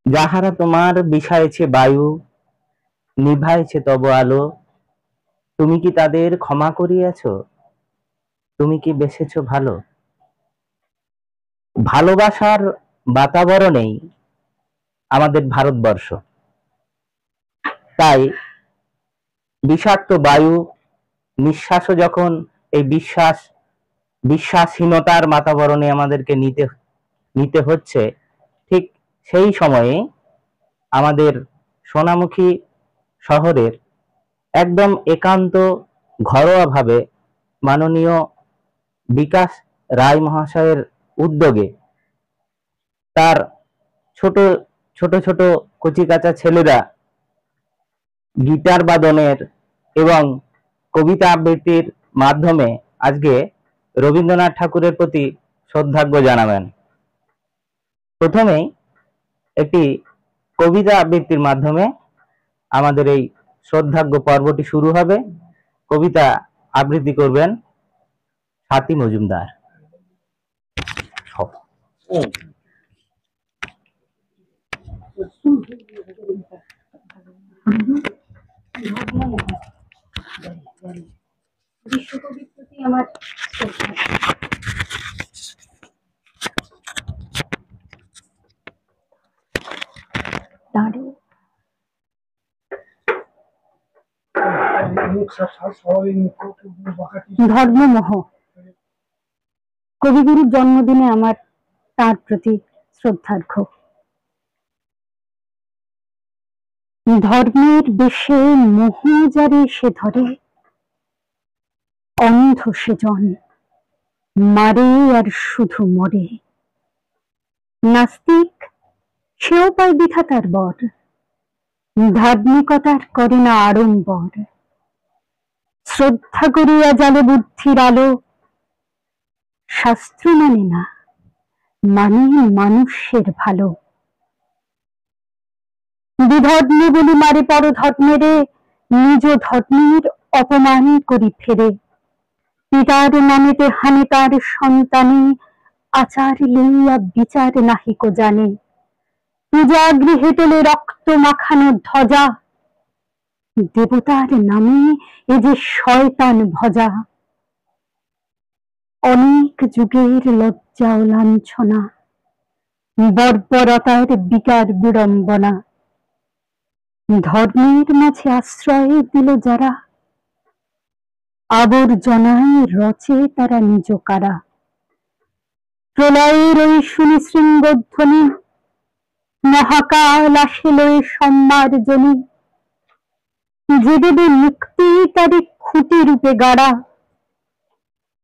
যাহারা তোমার বিষায়েছে বায়ু, নিভাইছে তব আলো, তুমি কি তাদের ক্ষমা করিয়াছ? তুমি কি বেসেছ ভালো? ভালোবাসার বাতাবরণেই আমাদের ভারতবর্ষ। তাই বিষাক্ত বায়ু নিঃশ্বাসও যখন এই বিশ্বাসহীনতার বাতাবরণে আমাদেরকে নিতে হচ্ছে, ঠিক সেই সময়ে আমাদের সোনামুখী শহরের একদম একান্ত ঘরোয়াভাবে মাননীয় বিকাশ রায় মহাশয়ের উদ্যোগে তার ছোট ছোট ছোট কচিকাঁচা ছেলেরা গিটার বাদনের এবং কবিতা আবৃত্তির মাধ্যমে আজকে রবীন্দ্রনাথ ঠাকুরের প্রতি শ্রদ্ধার্ঘ্য জানাবেন। প্রথমেই একটি কবিতা আবৃত্তির মাধ্যমে আমাদের এই শ্রদ্ধার্ঘ্য পর্বটি শুরু হবে। কবিতা আবৃত্তি করবেন স্বাতী মজুমদার। বিশ্বকবির প্রতি আমার ধর্মমোহ। কবিগুরুর জন্মদিনে আমার তার প্রতি শ্রদ্ধার্ঘ্য। ধর্মের বেশে মোহ যারে সে ধরে, অন্ধ সেজন মারে আর শুধু মরে। নাস্তিক সেও পায় বিধাতার বর, ধার্মিকতার করে না আড়ম্বর। শ্রদ্ধা করিয়া জালে বুদ্ধির আলো, শাস্ত্র মানে না, মানে মানুষের ভালো। বিধর্মে বলি মারে পর ধর্মেরে, নিজ ধর্মের অপমান করি ফেরে। পিতার নামেতে হানে তার সন্তানে, আচার লইয়া বিচার নাহিকো জানে। পূজা গৃহে তোলে রক্ত মাখানো ধ্বজা, দেবতার নামে এ যে শয়তান ভজা। অনেক যুগের লজ্জা ও লাঞ্ছনা, বর্বরতার বিকার বিড়ম্বনা। ধর্মের মাঝে আশ্রয় দিল যারা, আবর্জনায় রচে তারা নিজ কারা। প্রলয়ের ওই শুনি শৃঙ্গধ্বনি, মহাকাল আসিল এ সম্মার্জনী। যে দেবে মুক্তি তারে খুঁটি রূপে গাড়া,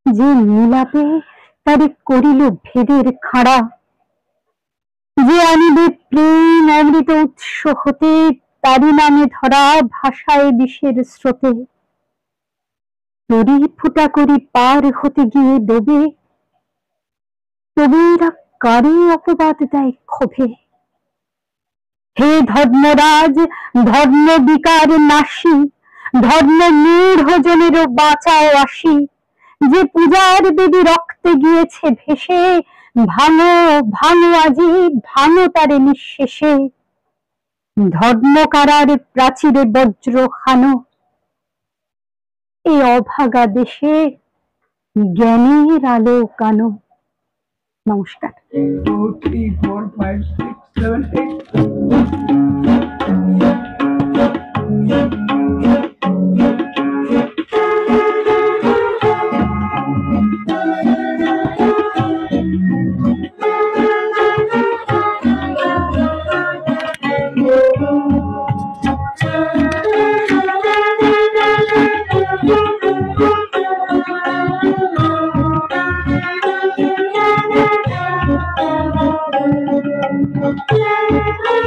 যে নীলাপে তারে করিল ভেদের খাড়া। যে আনিবে প্রেম অমৃত উৎস হতে, তারি নামে ধরা ভাষায় বিষের স্রোতে। তরি ফুটা করি পার হতে গিয়ে ডোবে, তবে এরা কারে অপবাদ দেয় ক্ষোভে। হে ধর্মরাজ ধর্ম বিকার নাশী, ধর্ম মূঢ় জনেরও বাঁচাও আসি। যে পূজার দেবী রক্তে গিয়েছে ভেসে, ভাঙো ভাঙো আজি ভাঙো তারে নিঃশেষে। ধর্মকারার প্রাচীরে বজ্র খানো, এই অভাগা দেশে জ্ঞানের আলো কানো। নমস্কার। 2, 3, 4, 5, 6, 7, 8 Yeah.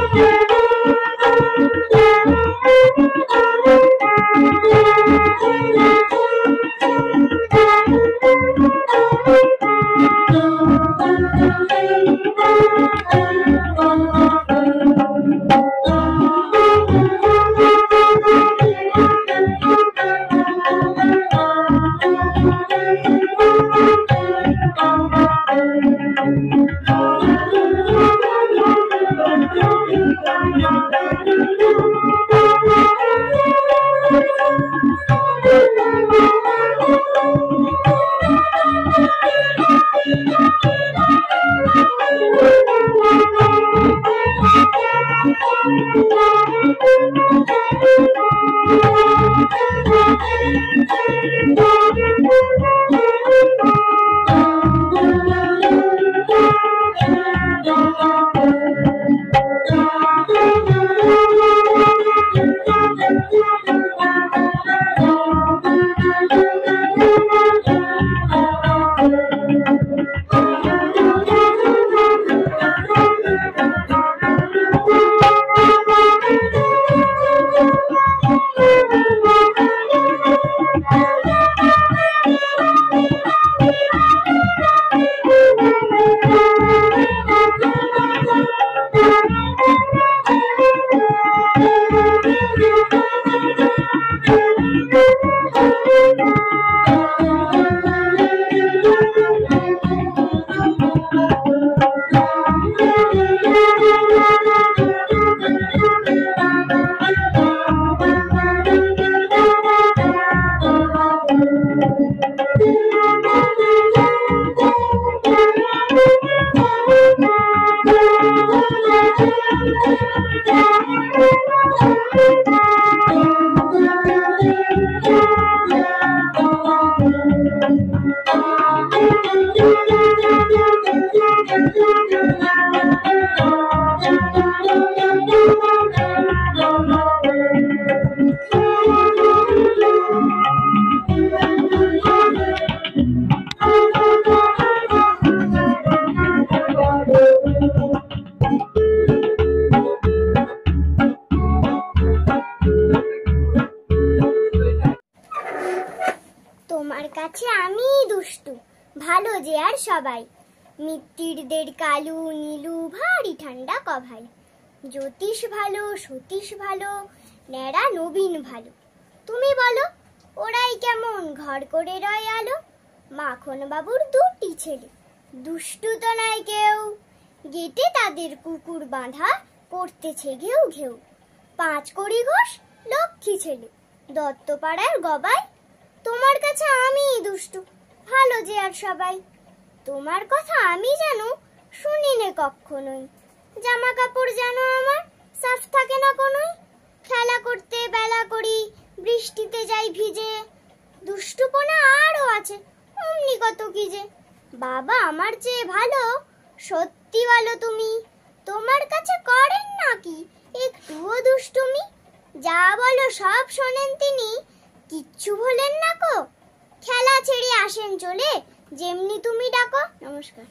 তোমার কাছে আমি দুষ্টু, ভালো যে আর সবাই। মিত্তিরদের কালু নীলু ভারী ঠান্ডা কভাই। জ্যোতিষ ভালো, সতীশ ভালো, ন্যাড়া নবীন ভালো। তুমি বলো ওরাই কেমন ঘর করে রয় আলো। মাখন বাবুর দুটি ছেলে, দুষ্টু তো নয় কেউ। গেটে তাদের কুকুর বাঁধা, করতেছে ঘেউ ঘেউ। 5 কড়ি ঘোষ লক্ষ্মী ছেলে, দত্তপাড়ার গবাই। তোমার কাছে আমি দুষ্টু, ভালো যে আর সবাই। তোমার কথা আমি জানো, শুনিনে কখনোই। জামা কাপড় জানো আমার সাফ থাকে না কোনোই। খেলা করতে বেলা করি, বৃষ্টিতে যাই ভিজে। দুষ্টুপনা আরো আছে, অমনি কত কি যে। বাবা আমার চেয়ে ভালো, সত্যি ভালো তুমি। তোমার কাছে করেন নাকি একটুও দুষ্টুমি? যা বলো সব শোনেন তিনি, কিচ্ছু ভোলেন না কো। খেলা ছেড়ে আসেন চলে, যেমনি তুমি ডাকো। নমস্কার।